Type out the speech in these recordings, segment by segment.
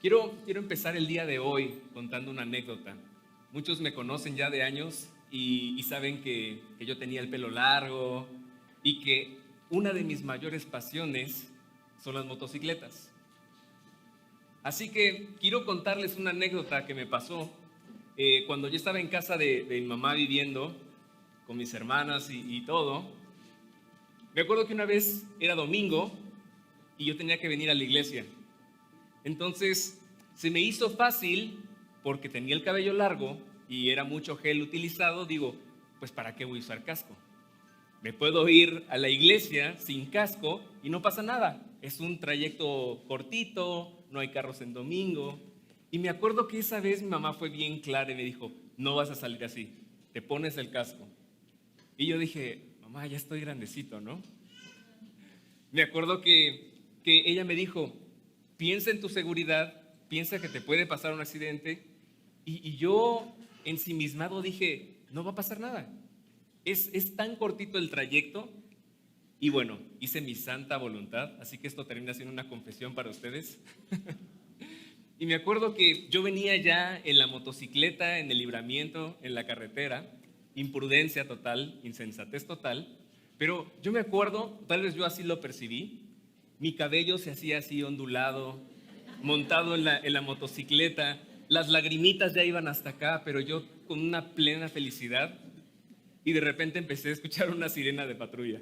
Quiero empezar el día de hoy contando una anécdota. Muchos me conocen ya de años y saben que yo tenía el pelo largo y que una de mis mayores pasiones son las motocicletas. Así que quiero contarles una anécdota que me pasó cuando yo estaba en casa de mi mamá viviendo con mis hermanas y todo. Me acuerdo que una vez era domingo y yo tenía que venir a la iglesia. Entonces, se me hizo fácil, porque tenía el cabello largo y era mucho gel utilizado, digo, pues ¿para qué voy a usar casco? Me puedo ir a la iglesia sin casco y no pasa nada. Es un trayecto cortito, no hay carros en domingo. Y me acuerdo que esa vez mi mamá fue bien clara y me dijo, no vas a salir así, te pones el casco. Y yo dije, mamá, ya estoy grandecito, ¿no? Me acuerdo que ella me dijo, piensa en tu seguridad, piensa que te puede pasar un accidente. Y yo ensimismado dije, no va a pasar nada. Es tan cortito el trayecto. Y bueno, hice mi santa voluntad, así que esto termina siendo una confesión para ustedes. Y me acuerdo que yo venía ya en la motocicleta, en el libramiento, en la carretera, imprudencia total, insensatez total, pero yo me acuerdo, tal vez yo así lo percibí, mi cabello se hacía así ondulado, montado en la motocicleta, las lagrimitas ya iban hasta acá, pero yo con una plena felicidad, y de repente empecé a escuchar una sirena de patrulla.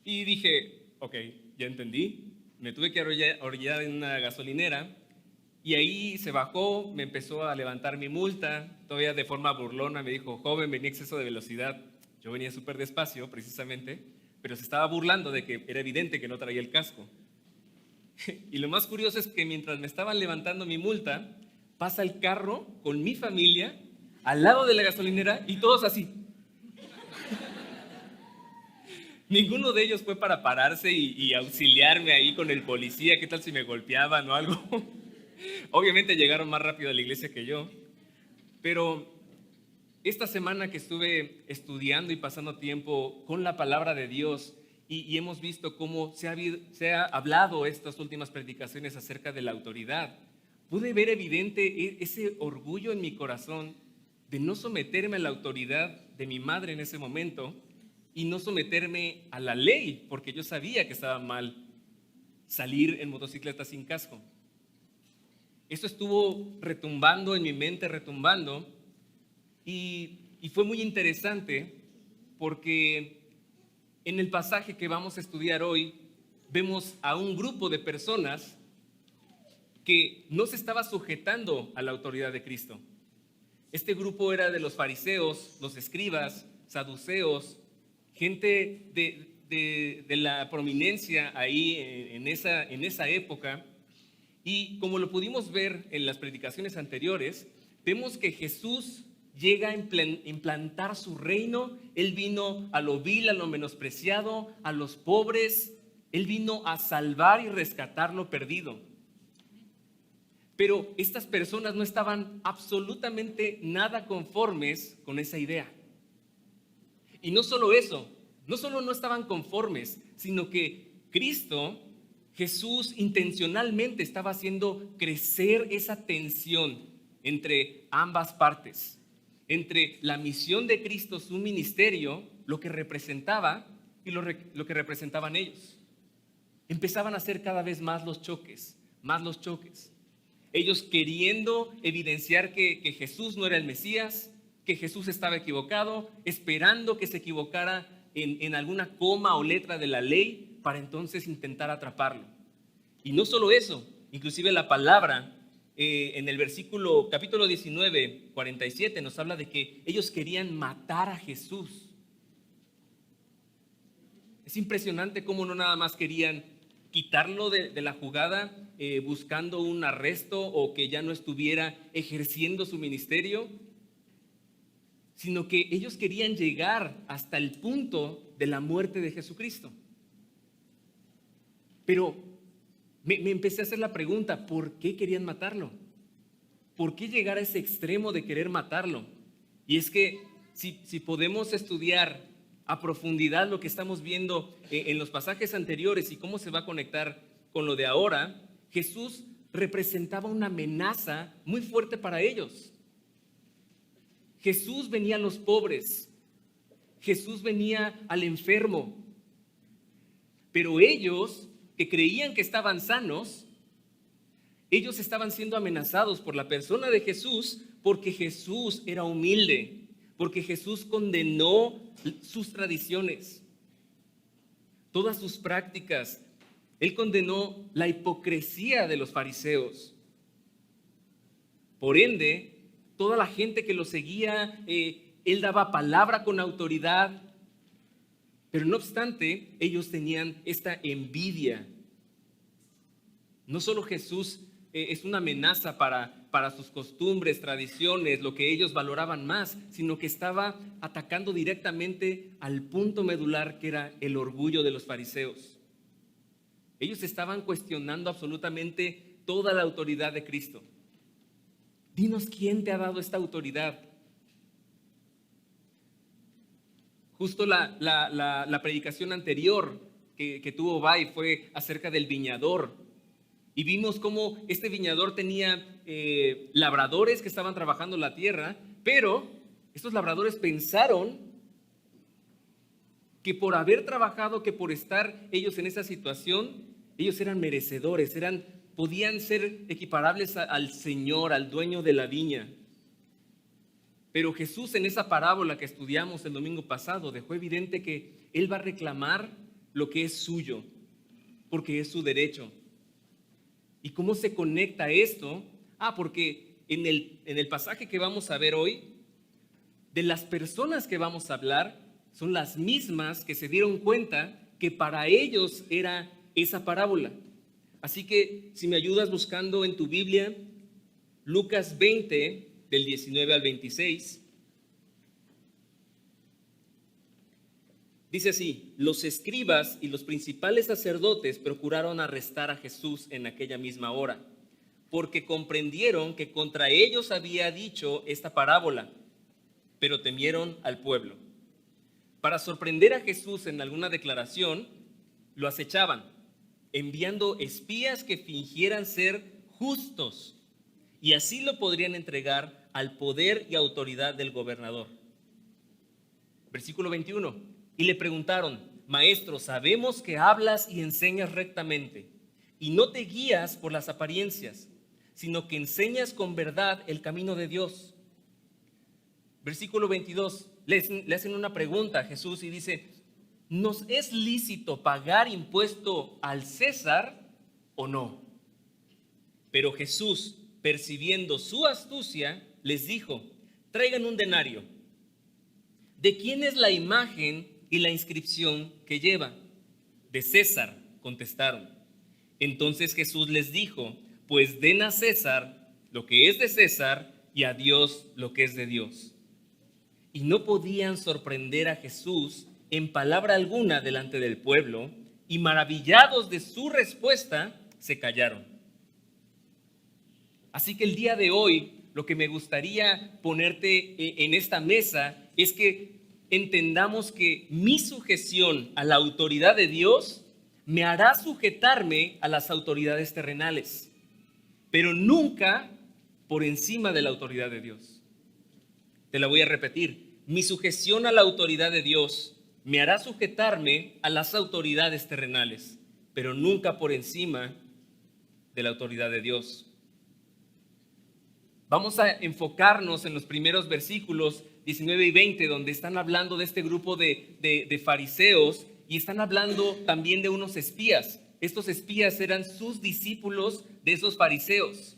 Y dije, ok, ya entendí, me tuve que orillar en una gasolinera, y ahí se bajó, me empezó a levantar mi multa, todavía de forma burlona, me dijo, joven, venía exceso de velocidad. Yo venía súper despacio, precisamente, pero se estaba burlando de que era evidente que no traía el casco. Y lo más curioso es que mientras me estaban levantando mi multa, pasa el carro con mi familia al lado de la gasolinera y todos así. Ninguno de ellos fue para pararse y auxiliarme ahí con el policía, qué tal si me golpeaban o algo. Obviamente llegaron más rápido a la iglesia que yo, pero esta semana que estuve estudiando y pasando tiempo con la palabra de Dios y hemos visto cómo se ha hablado estas últimas predicaciones acerca de la autoridad, pude ver evidente ese orgullo en mi corazón de no someterme a la autoridad de mi madre en ese momento y no someterme a la ley, porque yo sabía que estaba mal salir en motocicleta sin casco. Eso estuvo retumbando en mi mente, retumbando, y fue muy interesante porque en el pasaje que vamos a estudiar hoy vemos a un grupo de personas que no se estaba sujetando a la autoridad de Cristo. Este grupo era de los fariseos, los escribas, saduceos, gente de la prominencia ahí en esa época. Y como lo pudimos ver en las predicaciones anteriores, vemos que Jesús llega a implantar su reino. Él vino a lo vil, a lo menospreciado, a los pobres. Él vino a salvar y rescatar lo perdido. Pero estas personas no estaban absolutamente nada conformes con esa idea. Y no solo eso, no solo no estaban conformes, sino que Jesús intencionalmente estaba haciendo crecer esa tensión entre ambas partes, entre la misión de Cristo, su ministerio, lo que representaba y lo que representaban ellos. Empezaban a hacer cada vez más los choques, más los choques. Ellos queriendo evidenciar que Jesús no era el Mesías, que Jesús estaba equivocado, esperando que se equivocara en alguna coma o letra de la ley para entonces intentar atraparlo. Y no solo eso, inclusive la palabra en el versículo capítulo 19, 47 nos habla de que ellos querían matar a Jesús. Es impresionante cómo no nada más querían quitarlo de la jugada buscando un arresto o que ya no estuviera ejerciendo su ministerio, sino que ellos querían llegar hasta el punto de la muerte de Jesucristo. Pero me empecé a hacer la pregunta, ¿por qué querían matarlo? ¿Por qué llegar a ese extremo de querer matarlo? Y es que si podemos estudiar a profundidad lo que estamos viendo en los pasajes anteriores y cómo se va a conectar con lo de ahora, Jesús representaba una amenaza muy fuerte para ellos. Jesús venía a los pobres, Jesús venía al enfermo, pero ellos que creían que estaban sanos, ellos estaban siendo amenazados por la persona de Jesús porque Jesús era humilde, porque Jesús condenó sus tradiciones, todas sus prácticas. Él condenó la hipocresía de los fariseos. Por ende, toda la gente que lo seguía, él daba palabra con autoridad, pero no obstante, ellos tenían esta envidia. No solo Jesús es una amenaza para sus costumbres, tradiciones, lo que ellos valoraban más, sino que estaba atacando directamente al punto medular que era el orgullo de los fariseos. Ellos estaban cuestionando absolutamente toda la autoridad de Cristo. Dinos, ¿quién te ha dado esta autoridad? Justo la predicación anterior que tuvo Bay fue acerca del viñador. Y vimos cómo este viñador tenía labradores que estaban trabajando la tierra, pero estos labradores pensaron que por haber trabajado, que por estar ellos en esa situación, ellos eran merecedores, podían ser equiparables al Señor, al dueño de la viña. Pero Jesús, en esa parábola que estudiamos el domingo pasado, dejó evidente que Él va a reclamar lo que es suyo, porque es su derecho. ¿Y cómo se conecta esto? Porque en el pasaje que vamos a ver hoy, de las personas que vamos a hablar, son las mismas que se dieron cuenta que para ellos era esa parábola. Así que si me ayudas buscando en tu Biblia, Lucas 20, del 19 al 26, dice así: los escribas y los principales sacerdotes procuraron arrestar a Jesús en aquella misma hora, porque comprendieron que contra ellos había dicho esta parábola, pero temieron al pueblo. Para sorprender a Jesús en alguna declaración, lo acechaban, enviando espías que fingieran ser justos, y así lo podrían entregar al poder y autoridad del gobernador. Versículo 21. Y le preguntaron: Maestro, sabemos que hablas y enseñas rectamente, y no te guías por las apariencias, sino que enseñas con verdad el camino de Dios. Versículo 22. Le hacen una pregunta a Jesús y dice: ¿nos es lícito pagar impuesto al César o no? Pero Jesús, percibiendo su astucia, les dijo: traigan un denario. ¿De quién es la imagen y la inscripción que lleva? De César, contestaron. Entonces Jesús les dijo: pues den a César lo que es de César y a Dios lo que es de Dios. Y no podían sorprender a Jesús en palabra alguna delante del pueblo, y maravillados de su respuesta, se callaron. Así que el día de hoy, lo que me gustaría ponerte en esta mesa es que entendamos que mi sujeción a la autoridad de Dios me hará sujetarme a las autoridades terrenales, pero nunca por encima de la autoridad de Dios. Te la voy a repetir: mi sujeción a la autoridad de Dios me hará sujetarme a las autoridades terrenales, pero nunca por encima de la autoridad de Dios. Vamos a enfocarnos en los primeros versículos 19 y 20, donde están hablando de este grupo de fariseos, y están hablando también de unos espías. Estos espías eran sus discípulos de esos fariseos.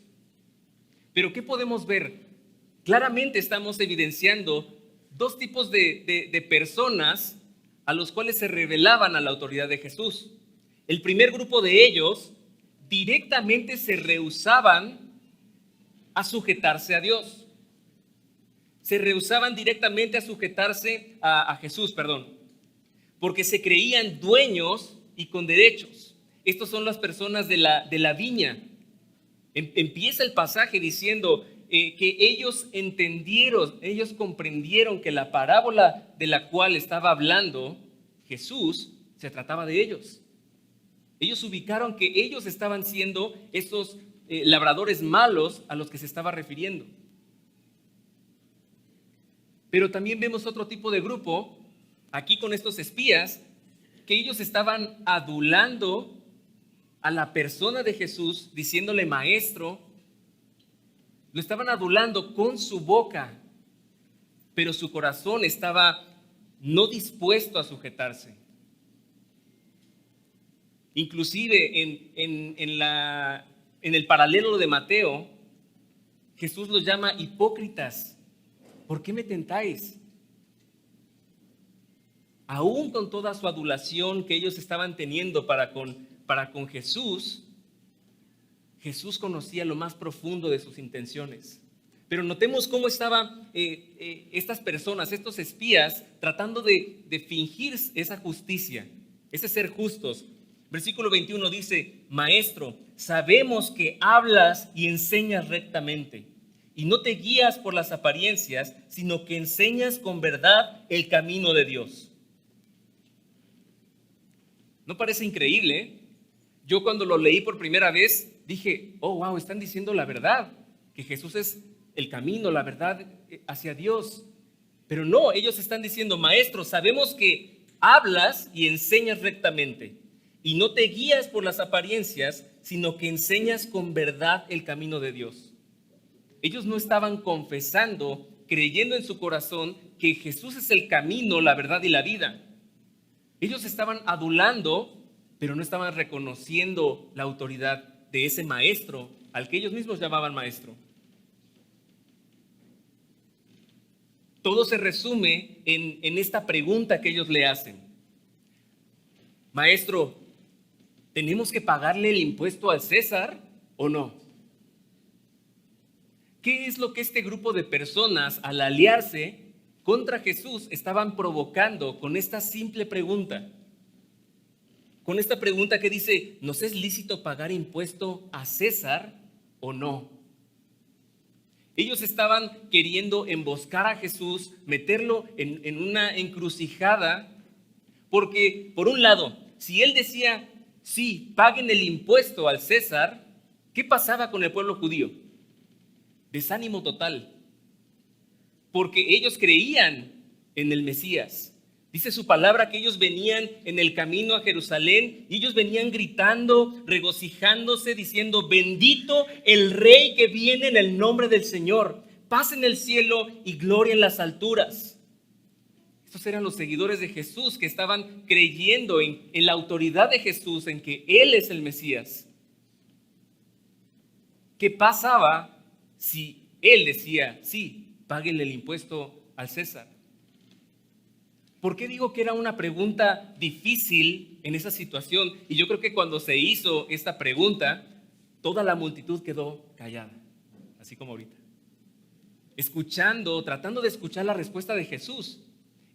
Pero ¿qué podemos ver? Claramente estamos evidenciando dos tipos de personas a los cuales se rebelaban a la autoridad de Jesús. El primer grupo de ellos directamente se rehusaban a sujetarse a Dios. Se rehusaban directamente a sujetarse a Jesús, porque se creían dueños y con derechos. Estos son las personas de la viña. Empieza el pasaje diciendo que ellos comprendieron que la parábola de la cual estaba hablando Jesús se trataba de ellos. Ellos ubicaron que ellos estaban siendo esos labradores malos a los que se estaba refiriendo. Pero también vemos otro tipo de grupo, aquí con estos espías, que ellos estaban adulando a la persona de Jesús, diciéndole maestro. Lo estaban adulando con su boca, pero su corazón estaba no dispuesto a sujetarse. Inclusive en el paralelo de Mateo, Jesús los llama hipócritas. ¿Por qué me tentáis? Aún con toda su adulación que ellos estaban teniendo para con Jesús, Jesús conocía lo más profundo de sus intenciones. Pero notemos cómo estaban estas personas, estos espías, tratando de fingir esa justicia, ese ser justos. Versículo 21 dice: Maestro, sabemos que hablas y enseñas rectamente, y no te guías por las apariencias, sino que enseñas con verdad el camino de Dios. ¿No parece increíble? Yo cuando lo leí por primera vez dije: oh, wow, están diciendo la verdad, que Jesús es el camino, la verdad hacia Dios. Pero no, ellos están diciendo: Maestro, sabemos que hablas y enseñas rectamente, y no te guías por las apariencias, sino que enseñas con verdad el camino de Dios. Ellos no estaban confesando, creyendo en su corazón que Jesús es el camino, la verdad y la vida. Ellos estaban adulando, pero no estaban reconociendo la autoridad de ese maestro, al que ellos mismos llamaban maestro. Todo se resume en esta pregunta que ellos le hacen: Maestro, ¿tenemos que pagarle el impuesto al César o no? ¿Qué es lo que este grupo de personas, al aliarse contra Jesús, estaban provocando con esta simple pregunta? Con esta pregunta que dice: ¿nos es lícito pagar impuesto a César o no? Ellos estaban queriendo emboscar a Jesús, meterlo en una encrucijada, porque por un lado, si él decía: sí, paguen el impuesto al César, ¿qué pasaba con el pueblo judío? Desánimo total, porque ellos creían en el Mesías. Dice su palabra que ellos venían en el camino a Jerusalén y ellos venían gritando, regocijándose, diciendo: bendito el Rey que viene en el nombre del Señor, paz en el cielo y gloria en las alturas. Estos eran los seguidores de Jesús que estaban creyendo en la autoridad de Jesús, en que Él es el Mesías. ¿Qué pasaba si Él decía: sí, páguenle el impuesto al César? ¿Por qué digo que era una pregunta difícil en esa situación? Y yo creo que cuando se hizo esta pregunta, toda la multitud quedó callada, así como ahorita, escuchando, tratando de escuchar la respuesta de Jesús.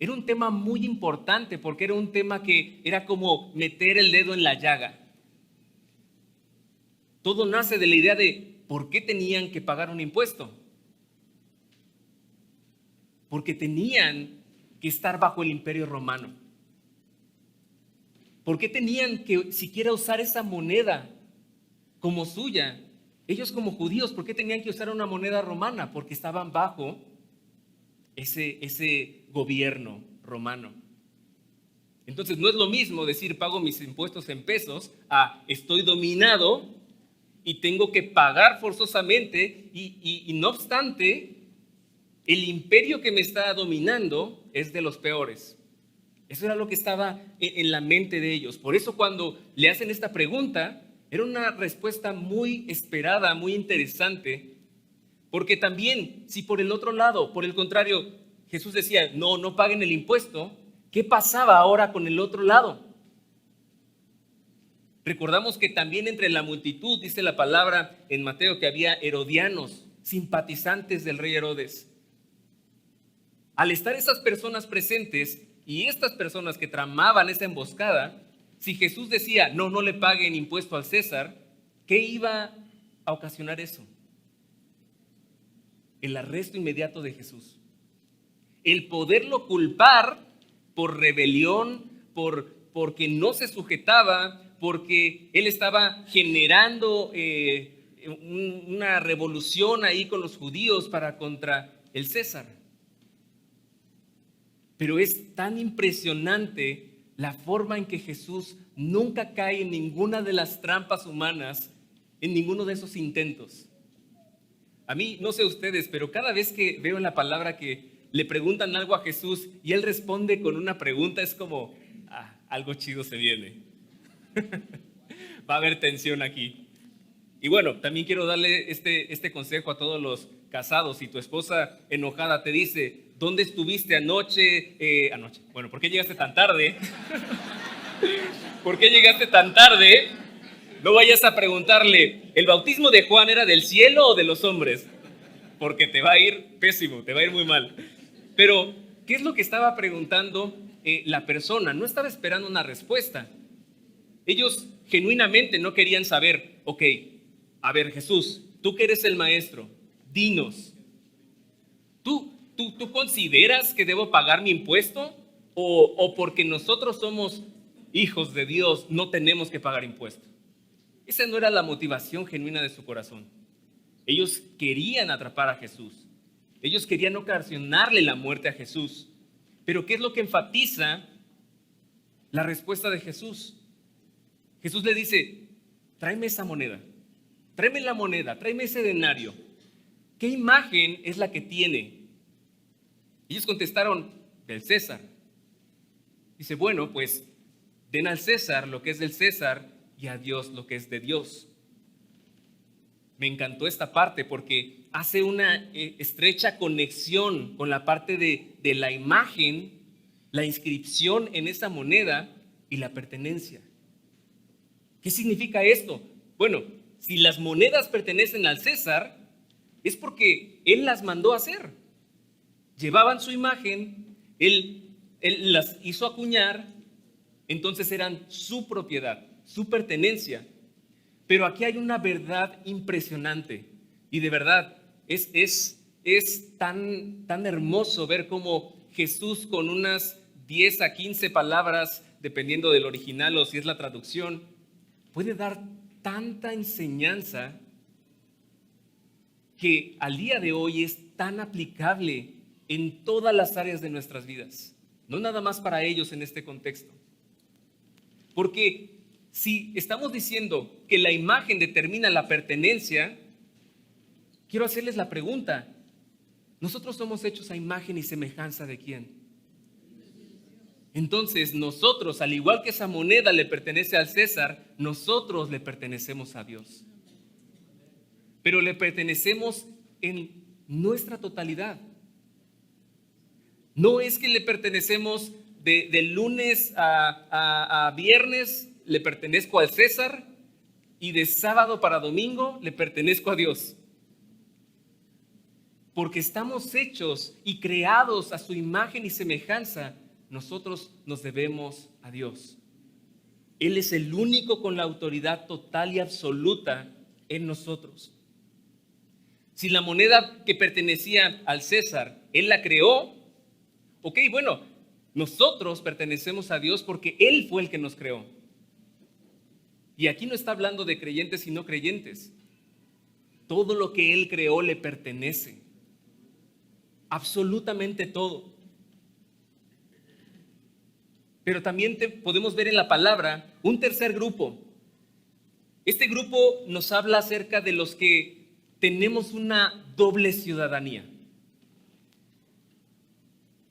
Era un tema muy importante, porque era un tema que era como meter el dedo en la llaga. Todo nace de la idea de ¿por qué tenían que pagar un impuesto? Porque tenían que estar bajo el imperio romano. ¿Por qué tenían que siquiera usar esa moneda como suya? Ellos como judíos, ¿por qué tenían que usar una moneda romana? Porque estaban bajo ese gobierno romano. Entonces no es lo mismo decir: pago mis impuestos en pesos, a estoy dominado y tengo que pagar forzosamente, y no obstante, el imperio que me está dominando es de los peores. Eso era lo que estaba en la mente de ellos. Por eso cuando le hacen esta pregunta, era una respuesta muy esperada, muy interesante, porque también, si por el otro lado, por el contrario, Jesús decía: no, no paguen el impuesto, ¿qué pasaba ahora con el otro lado? Recordamos que también entre la multitud, dice la palabra en Mateo, que había herodianos, simpatizantes del rey Herodes. Al estar esas personas presentes y estas personas que tramaban esa emboscada, si Jesús decía: no, no le paguen impuesto al César, ¿qué iba a ocasionar eso? El arresto inmediato de Jesús. El poderlo culpar por rebelión, porque no se sujetaba, porque él estaba generando una revolución ahí con los judíos para contra el César. Pero es tan impresionante la forma en que Jesús nunca cae en ninguna de las trampas humanas, en ninguno de esos intentos. A mí, no sé ustedes, pero cada vez que veo en la palabra que le preguntan algo a Jesús y él responde con una pregunta, es como, algo chido se viene. Va a haber tensión aquí. Y bueno, también quiero darle este consejo a todos los casados. Si tu esposa enojada te dice, ¿dónde estuviste anoche? Bueno, ¿por qué llegaste tan tarde? ¿Por qué llegaste tan tarde? No vayas a preguntarle, ¿el bautismo de Juan era del cielo o de los hombres? Porque te va a ir pésimo, te va a ir muy mal. Pero, ¿qué es lo que estaba preguntando la persona? No estaba esperando una respuesta. Ellos genuinamente no querían saber, ok, a ver, Jesús, tú que eres el maestro, dinos, ¿tú consideras que debo pagar mi impuesto? ¿O porque nosotros somos hijos de Dios no tenemos que pagar impuesto? Esa no era la motivación genuina de su corazón. Ellos querían atrapar a Jesús. Ellos querían ocasionarle la muerte a Jesús. Pero ¿qué es lo que enfatiza la respuesta de Jesús? Jesús le dice, tráeme esa moneda, tráeme la moneda, tráeme ese denario. ¿Qué imagen es la que tiene? Ellos contestaron, del César. Dice, bueno, pues den al César lo que es del César y a Dios lo que es de Dios. Me encantó esta parte porque hace una estrecha conexión con la parte de la imagen, la inscripción en esa moneda y la pertenencia. ¿Qué significa esto? Bueno, si las monedas pertenecen al César, es porque él las mandó a hacer. Llevaban su imagen, él las hizo acuñar, entonces eran su propiedad, su pertenencia. Pero aquí hay una verdad impresionante y de verdad es tan hermoso ver cómo Jesús con unas 10 a 15 palabras, dependiendo del original o si es la traducción, puede dar tanta enseñanza que al día de hoy es tan aplicable en todas las áreas de nuestras vidas, no nada más para ellos en este contexto. Porque si estamos diciendo que la imagen determina la pertenencia, quiero hacerles la pregunta, ¿nosotros somos hechos a imagen y semejanza de quién? Entonces nosotros, al igual que esa moneda le pertenece al César, nosotros le pertenecemos a Dios. Pero le pertenecemos en nuestra totalidad. No es que le pertenecemos de lunes a viernes, le pertenezco al César, y de sábado para domingo le pertenezco a Dios. Porque estamos hechos y creados a su imagen y semejanza, nosotros nos debemos a Dios. Él es el único con la autoridad total y absoluta en nosotros. Si la moneda que pertenecía al César, Él la creó, ok, bueno, nosotros pertenecemos a Dios porque Él fue el que nos creó. Y aquí no está hablando de creyentes y no creyentes. Todo lo que Él creó le pertenece. Absolutamente todo. Pero también podemos ver en la palabra un tercer grupo. Este grupo nos habla acerca de los que tenemos una doble ciudadanía.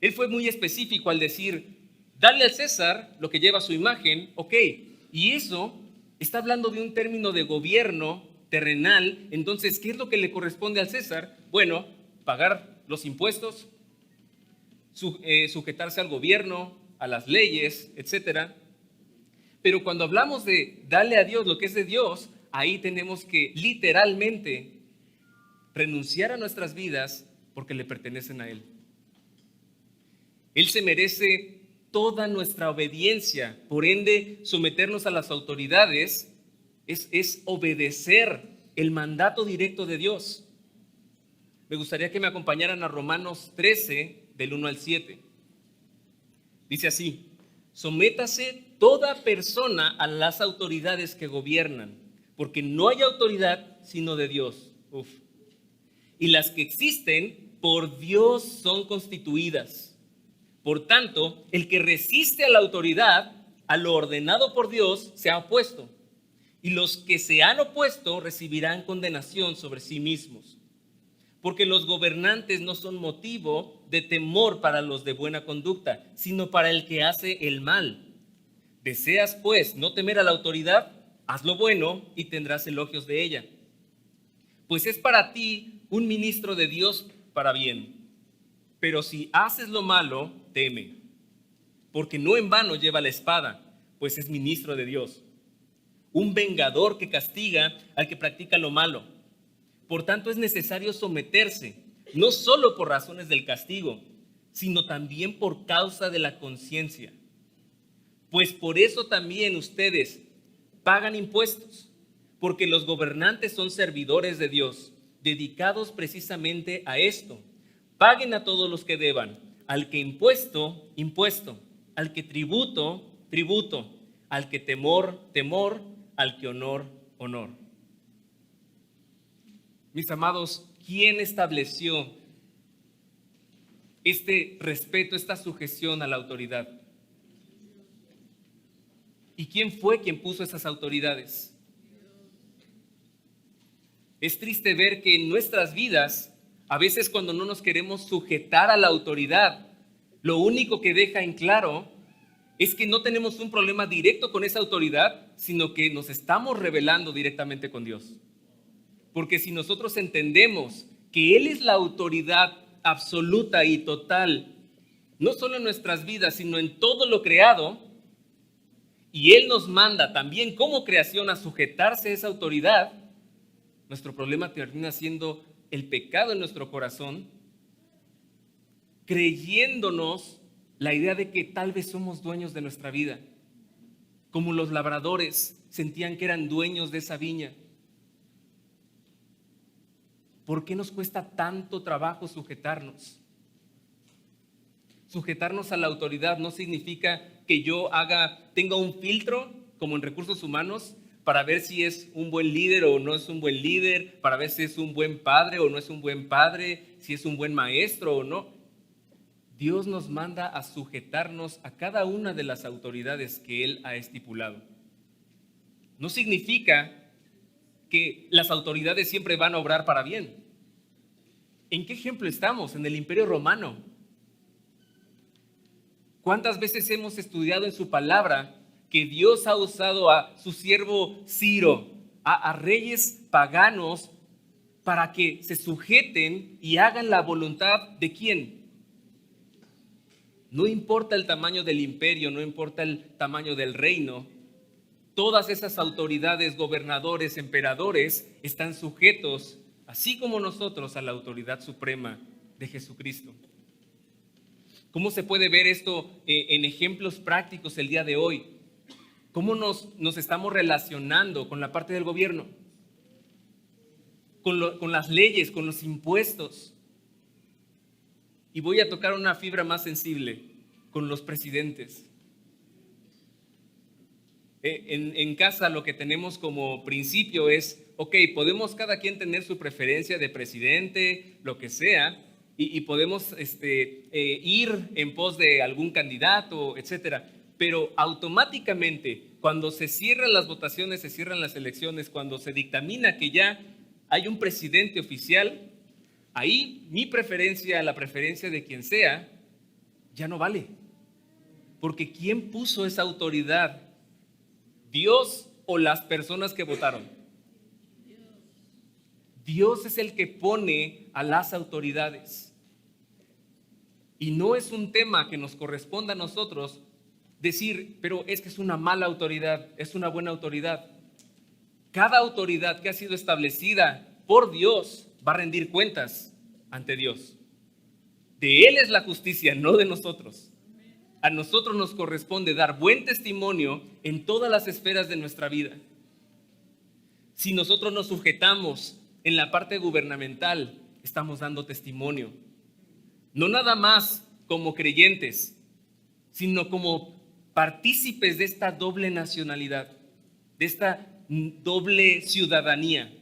Él fue muy específico al decir, dale al César lo que lleva su imagen, ok, y eso está hablando de un término de gobierno terrenal. Entonces, ¿qué es lo que le corresponde al César? Bueno, pagar los impuestos, sujetarse al gobierno, a las leyes, etcétera. Pero cuando hablamos de darle a Dios lo que es de Dios, ahí tenemos que literalmente renunciar a nuestras vidas porque le pertenecen a Él. Él se merece toda nuestra obediencia, por ende, someternos a las autoridades es obedecer el mandato directo de Dios. Me gustaría que me acompañaran a Romanos 13, del 1 al 7. Dice así: sométase toda persona a las autoridades que gobiernan, porque no hay autoridad sino de Dios. Y las que existen por Dios son constituidas. Por tanto, el que resiste a la autoridad, a lo ordenado por Dios, se ha opuesto. Y los que se han opuesto recibirán condenación sobre sí mismos. Porque los gobernantes no son motivo de temor para los de buena conducta, sino para el que hace el mal. Deseas, pues, no temer a la autoridad, haz lo bueno y tendrás elogios de ella. Pues es para ti un ministro de Dios para bien. Pero si haces lo malo, teme, porque no en vano lleva la espada, pues es ministro de Dios. Un vengador que castiga al que practica lo malo. Por tanto, es necesario someterse, no solo por razones del castigo, sino también por causa de la conciencia. Pues por eso también ustedes pagan impuestos, porque los gobernantes son servidores de Dios, dedicados precisamente a esto. Paguen a todos los que deban, al que impuesto, impuesto, al que tributo, tributo, al que temor, temor, al que honor, honor. Mis amados, ¿quién estableció este respeto, esta sujeción a la autoridad? ¿Y quién fue quien puso esas autoridades? Es triste ver que en nuestras vidas, a veces cuando no nos queremos sujetar a la autoridad, lo único que deja en claro es que no tenemos un problema directo con esa autoridad, sino que nos estamos rebelando directamente con Dios. Porque si nosotros entendemos que Él es la autoridad absoluta y total, no solo en nuestras vidas, sino en todo lo creado, y Él nos manda también como creación a sujetarse a esa autoridad, nuestro problema termina siendo el pecado en nuestro corazón, creyéndonos la idea de que tal vez somos dueños de nuestra vida, como los labradores sentían que eran dueños de esa viña. ¿Por qué nos cuesta tanto trabajo sujetarnos? Sujetarnos a la autoridad no significa que yo tenga un filtro, como en recursos humanos, para ver si es un buen líder o no es un buen líder, para ver si es un buen padre o no es un buen padre, si es un buen maestro o no. Dios nos manda a sujetarnos a cada una de las autoridades que Él ha estipulado. No significa que las autoridades siempre van a obrar para bien. ¿En qué ejemplo estamos? En el Imperio Romano. ¿Cuántas veces hemos estudiado en su palabra que Dios ha usado a su siervo Ciro, a reyes paganos, para que se sujeten y hagan la voluntad de quién? No importa el tamaño del imperio, no importa el tamaño del reino, todas esas autoridades, gobernadores, emperadores, están sujetos, así como nosotros, a la autoridad suprema de Jesucristo. ¿Cómo se puede ver esto en ejemplos prácticos el día de hoy? ¿Cómo nos estamos relacionando con la parte del gobierno? Con las leyes, con los impuestos. Y voy a tocar una fibra más sensible, con los presidentes. En casa lo que tenemos como principio es, ok, podemos cada quien tener su preferencia de presidente, lo que sea, y podemos ir en pos de algún candidato, etcétera. Pero automáticamente, cuando se cierran las votaciones, se cierran las elecciones, cuando se dictamina que ya hay un presidente oficial, ahí mi preferencia, la preferencia de quien sea, ya no vale. Porque ¿quién puso esa autoridad? ¿Dios o las personas que votaron? Dios es el que pone a las autoridades. Y no es un tema que nos corresponda a nosotros decir, pero es que es una mala autoridad, es una buena autoridad. Cada autoridad que ha sido establecida por Dios va a rendir cuentas ante Dios. De Él es la justicia, no de nosotros. A nosotros nos corresponde dar buen testimonio en todas las esferas de nuestra vida. Si nosotros nos sujetamos en la parte gubernamental, estamos dando testimonio. No nada más como creyentes, sino como partícipes de esta doble nacionalidad, de esta doble ciudadanía.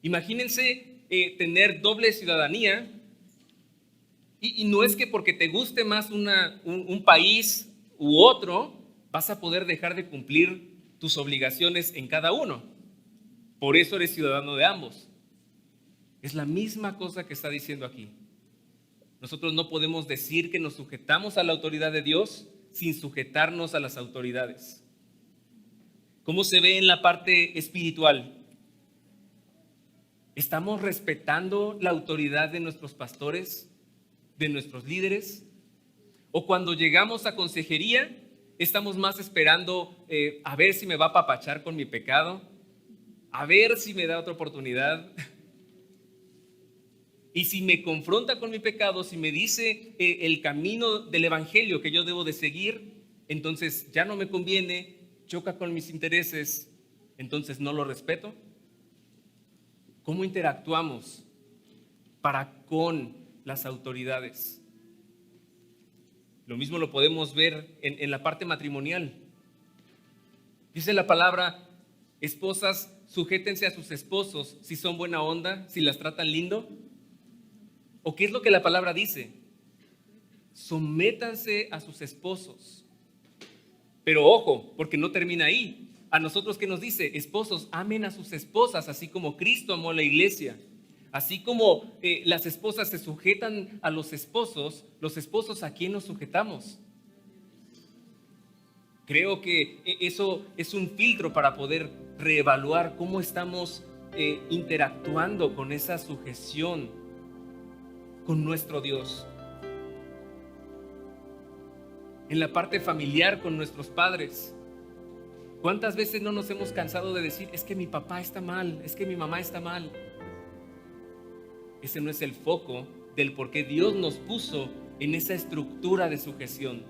Imagínense tener doble ciudadanía y no es que porque te guste más un país u otro, vas a poder dejar de cumplir tus obligaciones en cada uno. Por eso eres ciudadano de ambos. Es la misma cosa que está diciendo aquí. Nosotros no podemos decir que nos sujetamos a la autoridad de Dios sin sujetarnos a las autoridades. ¿Cómo se ve en la parte espiritual? ¿Estamos respetando la autoridad de nuestros pastores, de nuestros líderes? ¿O cuando llegamos a consejería, estamos más esperando a ver si me va a apapachar con mi pecado? A ver si me da otra oportunidad. Y si me confronta con mi pecado, si me dice el camino del evangelio que yo debo de seguir, entonces ya no me conviene, choca con mis intereses, entonces no lo respeto. ¿Cómo interactuamos para con las autoridades? Lo mismo lo podemos ver en la parte matrimonial. Dice la palabra, esposas, sujétense a sus esposos si son buena onda, si las tratan lindo. ¿O qué es lo que la palabra dice? Sométanse a sus esposos. Pero ojo, porque no termina ahí. A nosotros, ¿qué nos dice? Esposos, amen a sus esposas, así como Cristo amó a la iglesia. Así como las esposas se sujetan a los esposos ¿a quién nos sujetamos? Creo que eso es un filtro para poder reevaluar cómo estamos interactuando con esa sujeción con nuestro Dios. En la parte familiar con nuestros padres. ¿Cuántas veces no nos hemos cansado de decir, es que mi papá está mal, es que mi mamá está mal? Ese no es el foco del por qué Dios nos puso en esa estructura de sujeción.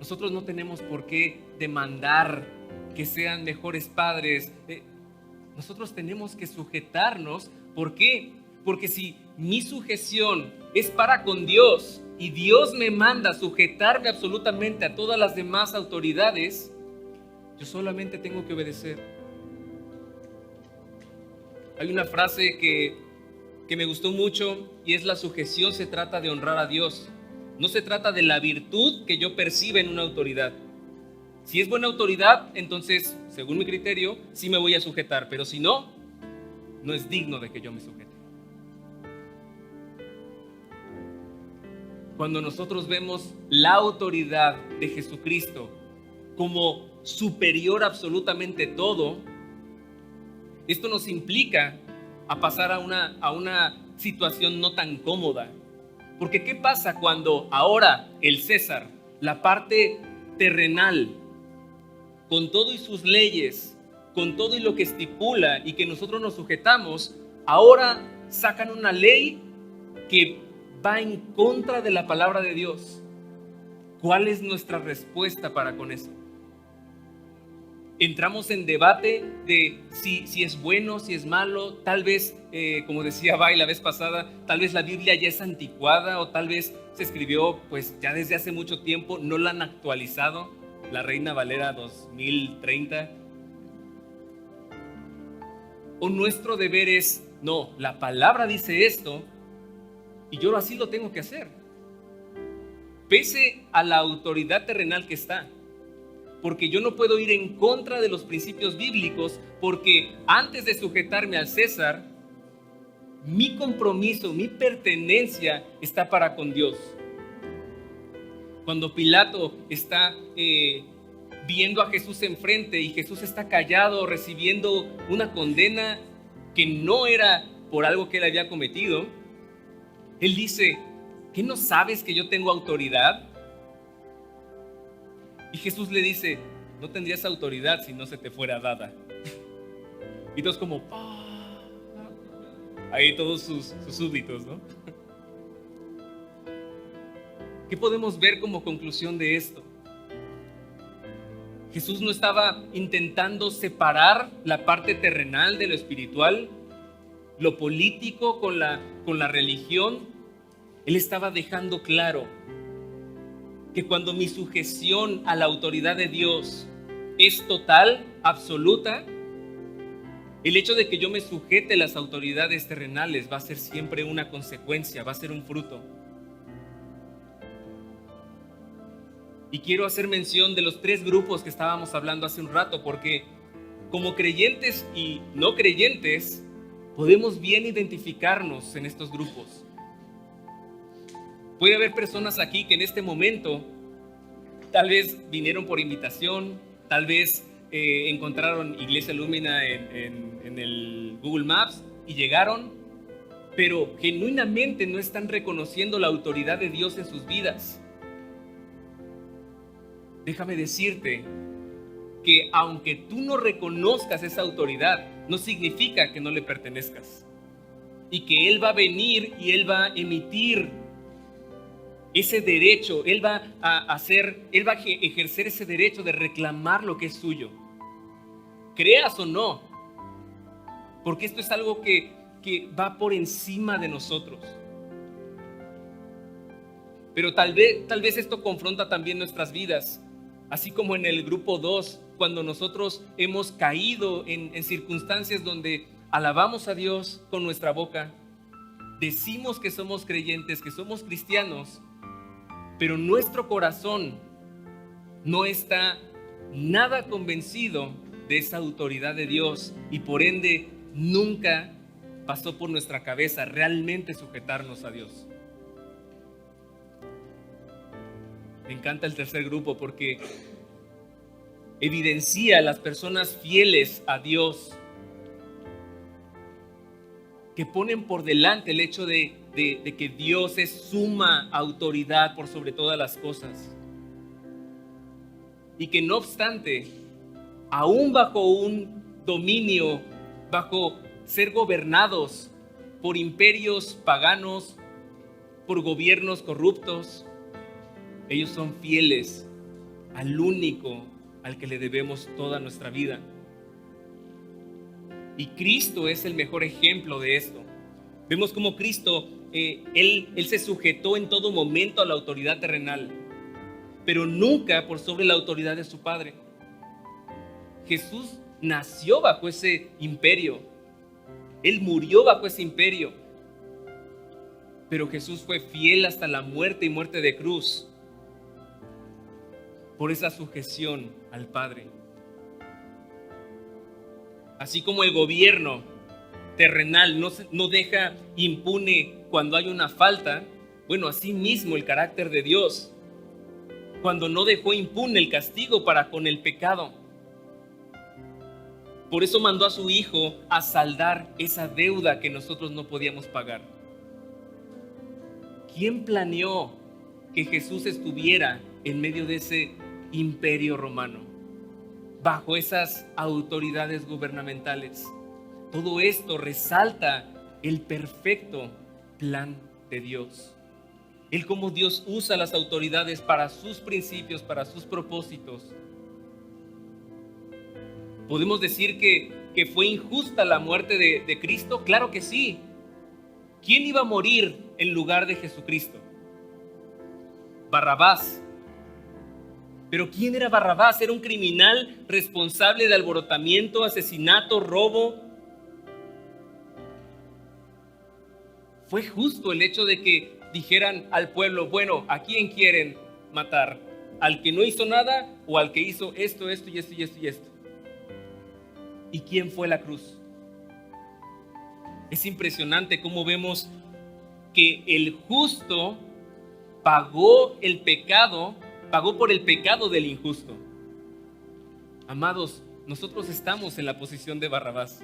Nosotros no tenemos por qué demandar que sean mejores padres. Nosotros tenemos que sujetarnos. ¿Por qué? Porque si mi sujeción es para con Dios y Dios me manda sujetarme absolutamente a todas las demás autoridades, yo solamente tengo que obedecer. Hay una frase que me gustó mucho y es: la sujeción se trata de honrar a Dios. No se trata de la virtud que yo perciba en una autoridad. Si es buena autoridad, entonces, según mi criterio, sí me voy a sujetar, pero si no, no es digno de que yo me sujete. Cuando nosotros vemos la autoridad de Jesucristo como superior a absolutamente todo, esto nos implica a pasar a una situación no tan cómoda. Porque ¿qué pasa cuando ahora el César, la parte terrenal, con todo y sus leyes, con todo y lo que estipula y que nosotros nos sujetamos, ahora sacan una ley que va en contra de la palabra de Dios? ¿Cuál es nuestra respuesta para con eso? Entramos en debate de si es bueno, si es malo. Tal vez, como decía Bay la vez pasada, tal vez la Biblia ya es anticuada, o tal vez se escribió pues ya desde hace mucho tiempo, no la han actualizado, la Reina Valera 2030. O nuestro deber es, no, la palabra dice esto y yo así lo tengo que hacer, pese a la autoridad terrenal que está. Porque yo no puedo ir en contra de los principios bíblicos, porque antes de sujetarme al César, mi compromiso, mi pertenencia está para con Dios. Cuando Pilato está viendo a Jesús enfrente y Jesús está callado, recibiendo una condena que no era por algo que él había cometido, él dice: ¿qué no sabes que yo tengo autoridad? Y Jesús le dice: no tendrías autoridad si no se te fuera dada. Y todos como, ahí todos sus súbditos, ¿no? ¿Qué podemos ver como conclusión de esto? Jesús no estaba intentando separar la parte terrenal de lo espiritual, lo político con la religión. Él estaba dejando claro: que cuando mi sujeción a la autoridad de Dios es total, absoluta, el hecho de que yo me sujete a las autoridades terrenales va a ser siempre una consecuencia, va a ser un fruto. Y quiero hacer mención de los 3 grupos que estábamos hablando hace un rato, porque como creyentes y no creyentes, podemos bien identificarnos en estos grupos. Puede haber personas aquí que en este momento tal vez vinieron por invitación, tal vez encontraron Iglesia Lumina en el Google Maps y llegaron, pero genuinamente no están reconociendo la autoridad de Dios en sus vidas. Déjame decirte que aunque tú no reconozcas esa autoridad, no significa que no le pertenezcas. Y que Él va a venir y Él va a emitir ese derecho, Él va a ejercer ese derecho de reclamar lo que es suyo. Creas o no, porque esto es algo que va por encima de nosotros. Pero tal vez esto confronta también nuestras vidas, así como en el grupo 2, cuando nosotros hemos caído en circunstancias donde alabamos a Dios con nuestra boca, decimos que somos creyentes, que somos cristianos, pero nuestro corazón no está nada convencido de esa autoridad de Dios y por ende nunca pasó por nuestra cabeza realmente sujetarnos a Dios. Me encanta el tercer grupo porque evidencia a las personas fieles a Dios, que ponen por delante el hecho de que Dios es suma autoridad por sobre todas las cosas. Y que no obstante, aún bajo un dominio, bajo ser gobernados por imperios paganos, por gobiernos corruptos, ellos son fieles al único al que le debemos toda nuestra vida. Y Cristo es el mejor ejemplo de esto. Vemos cómo Cristo, él se sujetó en todo momento a la autoridad terrenal, pero nunca por sobre la autoridad de su Padre. Jesús nació bajo ese imperio. Él murió bajo ese imperio. Pero Jesús fue fiel hasta la muerte y muerte de cruz por esa sujeción al Padre. Así como el gobierno terrenal no deja impune cuando hay una falta, bueno, así mismo el carácter de Dios, cuando no dejó impune el castigo para con el pecado. Por eso mandó a su Hijo a saldar esa deuda que nosotros no podíamos pagar. ¿Quién planeó que Jesús estuviera en medio de ese imperio romano, bajo esas autoridades gubernamentales? Todo esto resalta el perfecto plan de Dios. El cómo Dios usa las autoridades para sus principios, para sus propósitos. ¿Podemos decir que fue injusta la muerte de Cristo? Claro que sí. ¿Quién iba a morir en lugar de Jesucristo? Barrabás. Pero ¿quién era Barrabás? Era un criminal responsable de alborotamiento, asesinato, robo. Fue justo el hecho de que dijeran al pueblo, bueno, ¿a quién quieren matar? ¿Al que no hizo nada o al que hizo esto, esto y esto y esto y esto? ¿Y quién fue la cruz? Es impresionante cómo vemos que el justo pagó por el pecado del injusto. Amados, nosotros estamos en la posición de Barrabás.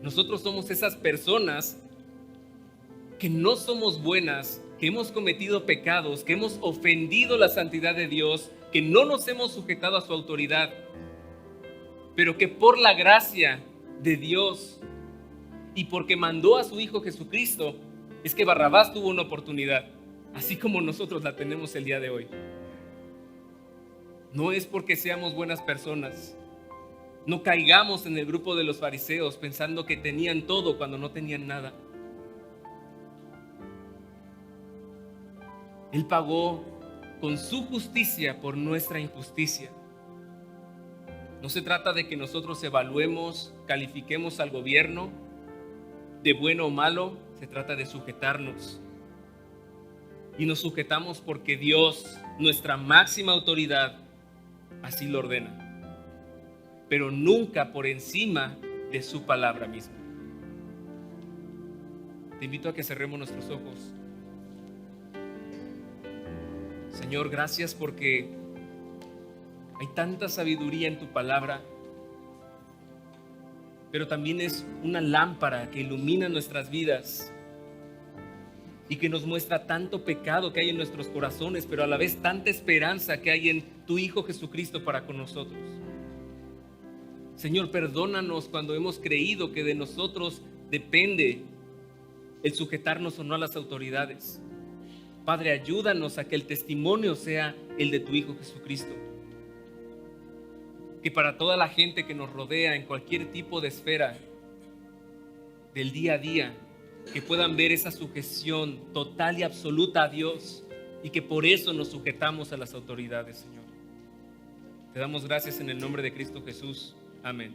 Nosotros somos esas personas que no somos buenas, que hemos cometido pecados, que hemos ofendido la santidad de Dios, que no nos hemos sujetado a su autoridad, pero que por la gracia de Dios y porque mandó a su Hijo Jesucristo, es que Barrabás tuvo una oportunidad, así como nosotros la tenemos el día de hoy. No es porque seamos buenas personas. No caigamos en el grupo de los fariseos pensando que tenían todo cuando no tenían nada. Él pagó con su justicia por nuestra injusticia. No se trata de que nosotros evaluemos, califiquemos al gobierno de bueno o malo, se trata de sujetarnos. Y nos sujetamos porque Dios, nuestra máxima autoridad, así lo ordena, pero nunca por encima de su palabra misma. Te invito a que cerremos nuestros ojos. Señor, gracias porque hay tanta sabiduría en tu palabra, pero también es una lámpara que ilumina nuestras vidas y que nos muestra tanto pecado que hay en nuestros corazones, pero a la vez tanta esperanza que hay en tu Hijo Jesucristo para con nosotros. Señor, perdónanos cuando hemos creído que de nosotros depende el sujetarnos o no a las autoridades. Padre, ayúdanos a que el testimonio sea el de tu Hijo Jesucristo. Que para toda la gente que nos rodea en cualquier tipo de esfera del día a día, que puedan ver esa sujeción total y absoluta a Dios y que por eso nos sujetamos a las autoridades, Señor. Te damos gracias en el nombre de Cristo Jesús. Amén.